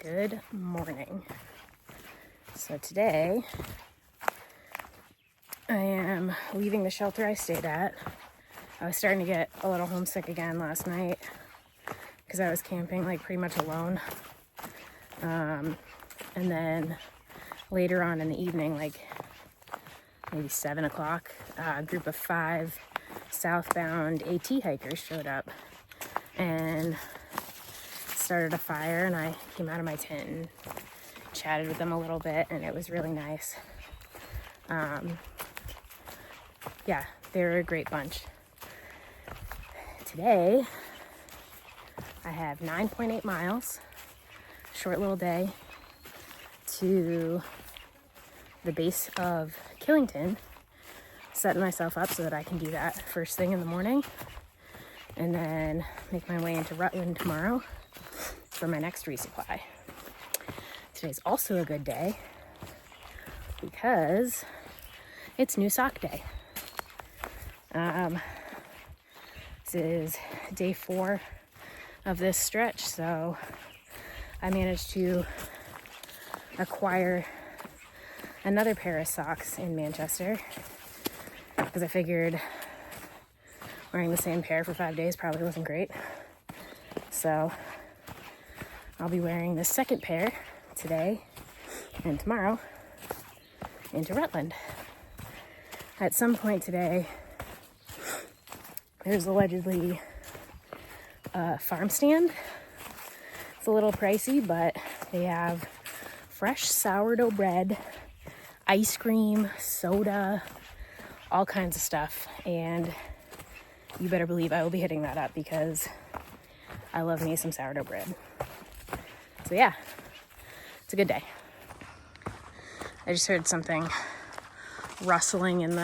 Good morning. So today I am leaving the shelter I stayed at. I was starting to get a little homesick again last night because I was camping like pretty much alone. And then later on in the evening, like maybe 7 o'clock, a group of 5 southbound AT hikers showed up and started a fire, and I came out of my tent and chatted with them a little bit, and it was really nice. Yeah, they were a great bunch. Today, I have 9.8 miles, short little day, to the base of Killington, setting myself up so that I can do that first thing in the morning, and then make my way into Rutland tomorrow for my next resupply. Today's also a good day because it's new sock day. This is day 4 of this stretch, so I managed to acquire another pair of socks in Manchester because I figured wearing the same pair for 5 days probably wasn't great. So I'll be wearing the second pair today and tomorrow into Rutland. At some point today, there's allegedly a farm stand. It's a little pricey, but they have fresh sourdough bread, ice cream, soda, all kinds of stuff. And you better believe I will be hitting that up because I love me some sourdough bread. So yeah, it's a good day. I just heard something rustling in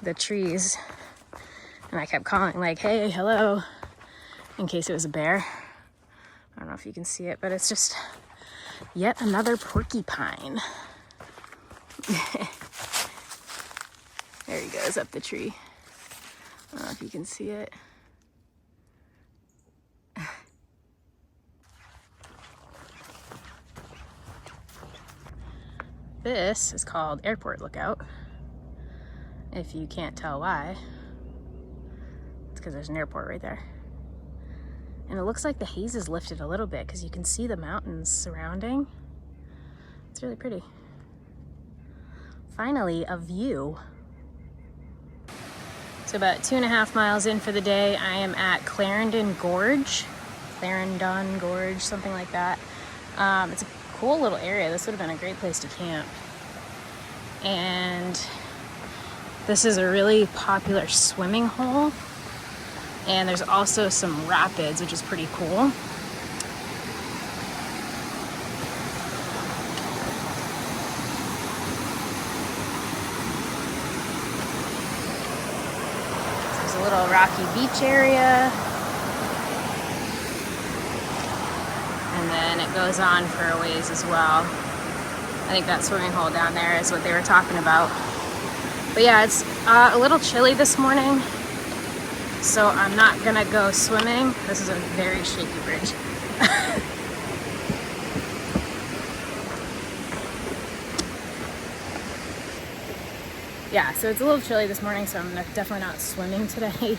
the trees, and I kept calling like, hey, hello, in case it was a bear. I don't know if you can see it, but it's just yet another porcupine. There he goes up the tree. I don't know if you can see it. This is called Airport Lookout. If you can't tell why, it's because there's an airport right there. And it looks like the haze is lifted a little bit because you can see the mountains surrounding. It's really pretty. Finally, a view. So about 2.5 miles in for the day, I am at Clarendon Gorge, something like that. It's a cool little area. This would have been a great place to camp. And this is a really popular swimming hole. And there's also some rapids, which is pretty cool. There's a little rocky beach area. And then it goes on for a ways as well. I think that swimming hole down there is what they were talking about. But yeah, it's a little chilly this morning, so I'm not gonna go swimming. This is a very shaky bridge. Yeah, so it's a little chilly this morning, so I'm definitely not swimming today,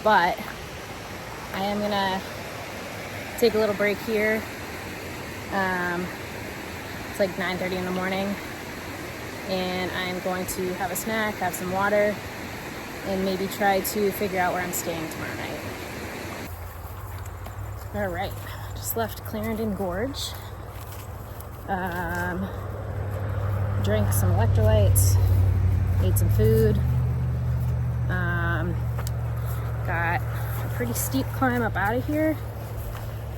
but I am gonna take a little break here. It's like 9:30 in the morning, and I'm going to have a snack, have some water, and maybe try to figure out where I'm staying tomorrow night. All right, just left Clarendon Gorge. Drank some electrolytes, ate some food. Got a pretty steep climb up out of here,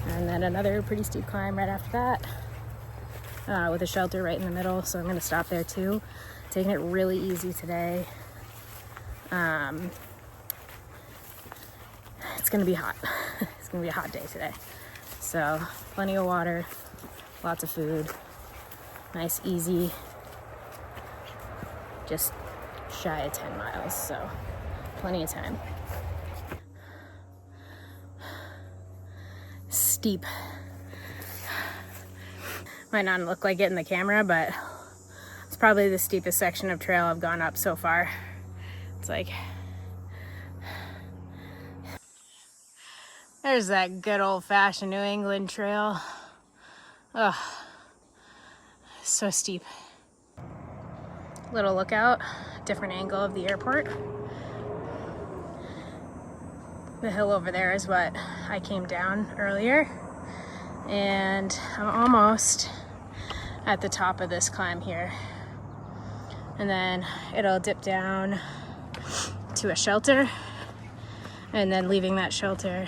and then another pretty steep climb right after that, with a shelter right in the middle, so I'm going to stop there too. Taking it really easy today. It's going to be hot. It's going to be a hot day today. So plenty of water, lots of food, nice, easy, just shy of 10 miles, so plenty of time. steep Might not look like it in the camera, but it's probably the steepest section of trail I've gone up so far. It's like, there's that good old-fashioned New England trail. Ugh, so steep. Little lookout, different angle of the airport. The hill over there is what I came down earlier, and I'm almost at the top of this climb here. And then it'll dip down to a shelter, and then leaving that shelter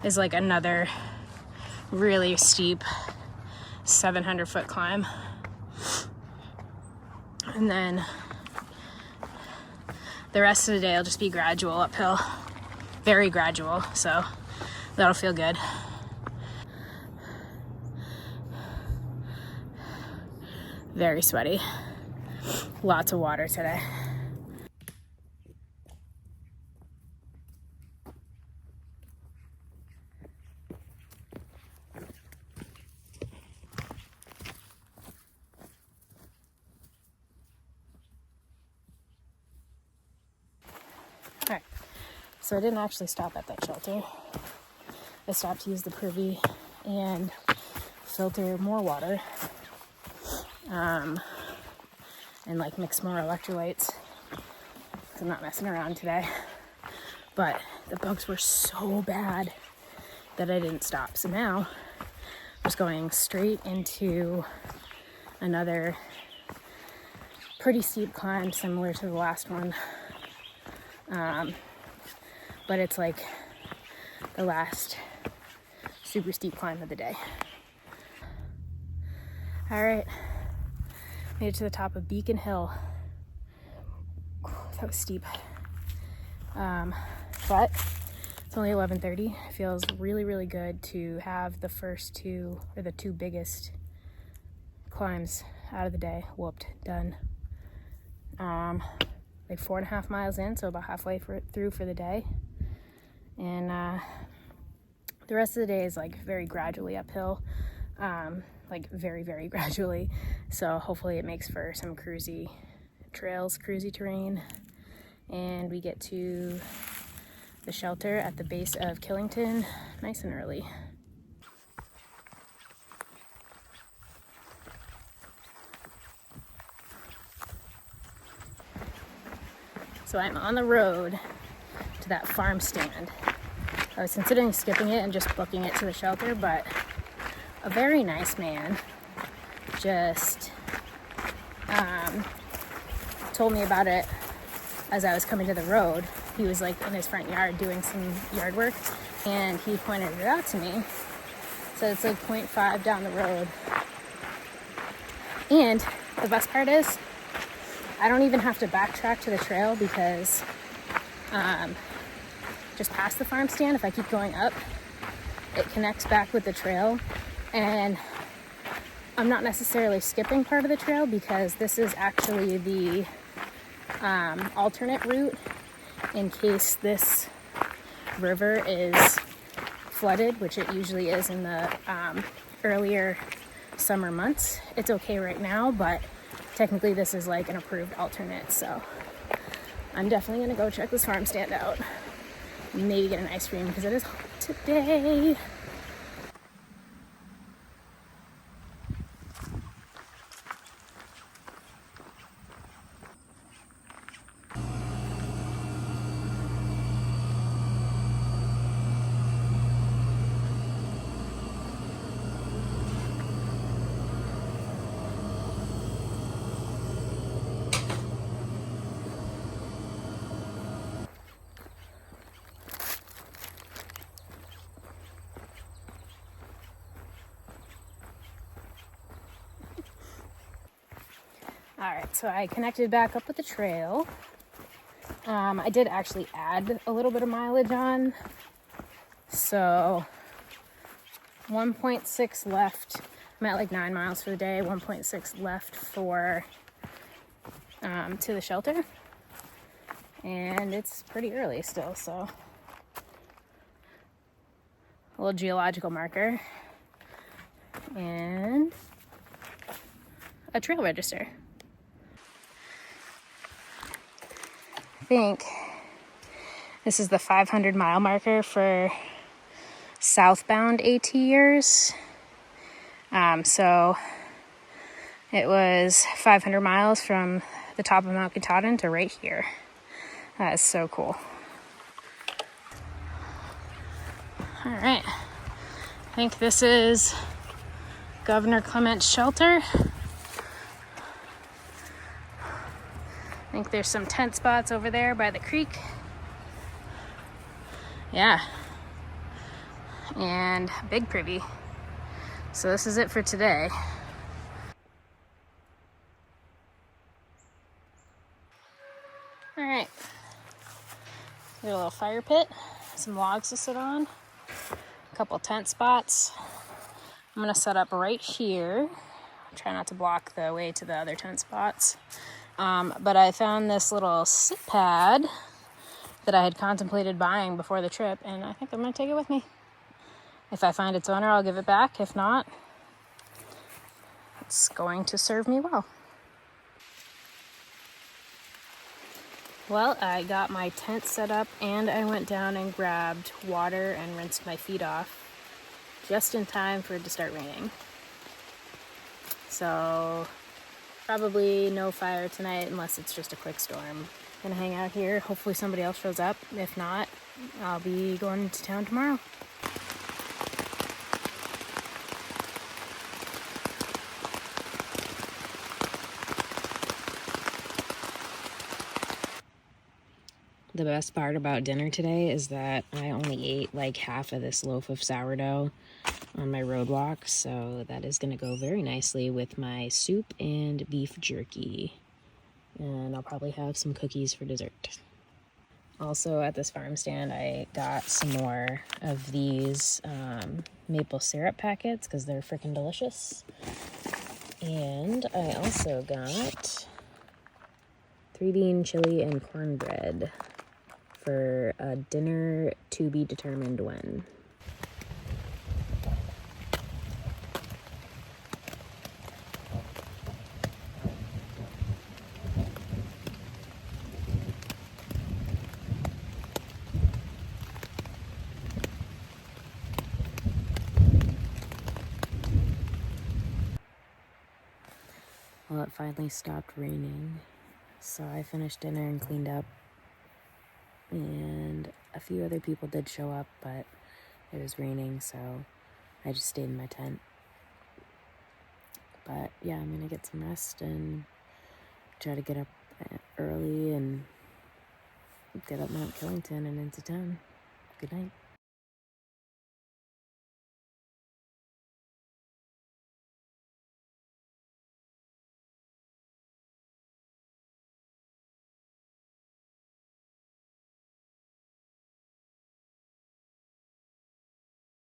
is like another really steep 700-foot climb. And then the rest of the day will just be gradual uphill, very gradual, so that'll feel good. Very sweaty. Lots of water today. Alright, so I didn't actually stop at that shelter. I stopped to use the privy and filter more water. And like mix more electrolytes. I'm not messing around today. But the bugs were so bad that I didn't stop. So now I'm just going straight into another pretty steep climb similar to the last one. But it's like the last super steep climb of the day. All right, made it to the top of Beacon Hill. That was steep. But it's only 11:30. It feels really, really good to have the first two, or the two biggest climbs out of the day whooped, done. Like 4.5 miles in, so about halfway through for the day. And the rest of the day is like very gradually uphill, like very, very gradually. So hopefully it makes for some cruisy trails, cruisy terrain. And we get to the shelter at the base of Killington nice and early. So I'm on the road to that farm stand. I was considering skipping it and just booking it to the shelter, but a very nice man just told me about it as I was coming to the road. He was like in his front yard doing some yard work, and he pointed it out to me. So it's like 0.5 down the road. And the best part is, I don't even have to backtrack to the trail because just past the farm stand, if I keep going up, it connects back with the trail. And I'm not necessarily skipping part of the trail because this is actually the alternate route in case this river is flooded, which it usually is in the earlier summer months. It's okay right now, but technically this is like an approved alternate, so I'm definitely gonna go check this farm stand out. Maybe get an ice cream because it is hot today. All right, so I connected back up with the trail. I did actually add a little bit of mileage on. So 1.6 left. I'm at like 9 miles for the day, 1.6 left for to the shelter. And it's pretty early still, so a little geological marker. and a trail register. I think this is the 500-mile marker for southbound ATers. So it was 500 miles from the top of Mt Killington to right here. That is so cool. All right, I think this is Governor Clement's shelter. I think there's some tent spots over there by the creek. Yeah, and big privy. So this is it for today. All right, got a little fire pit, some logs to sit on, a couple tent spots. I'm gonna set up right here. Try not to block the way to the other tent spots. But I found this little sit pad that I had contemplated buying before the trip, and I think I'm gonna take it with me. If I find its owner, I'll give it back. If not, it's going to serve me well. Well, I got my tent set up and I went down and grabbed water and rinsed my feet off just in time for it to start raining. So probably no fire tonight unless it's just a quick storm. Gonna hang out here. Hopefully somebody else shows up. If not, I'll be going to town tomorrow. The best part about dinner today is that I only ate like half of this loaf of sourdough on my road walk, so that is going to go very nicely with my soup and beef jerky. And I'll probably have some cookies for dessert. Also at this farm stand, I got some more of these maple syrup packets because they're freaking delicious. And I also got 3-bean chili and cornbread for a dinner to be determined when. Well, it finally stopped raining, so I finished dinner and cleaned up, and a few other people did show up, but it was raining, so I just stayed in my tent. But yeah, I'm gonna get some rest and try to get up early and get up Mt Killington and into town. Good night.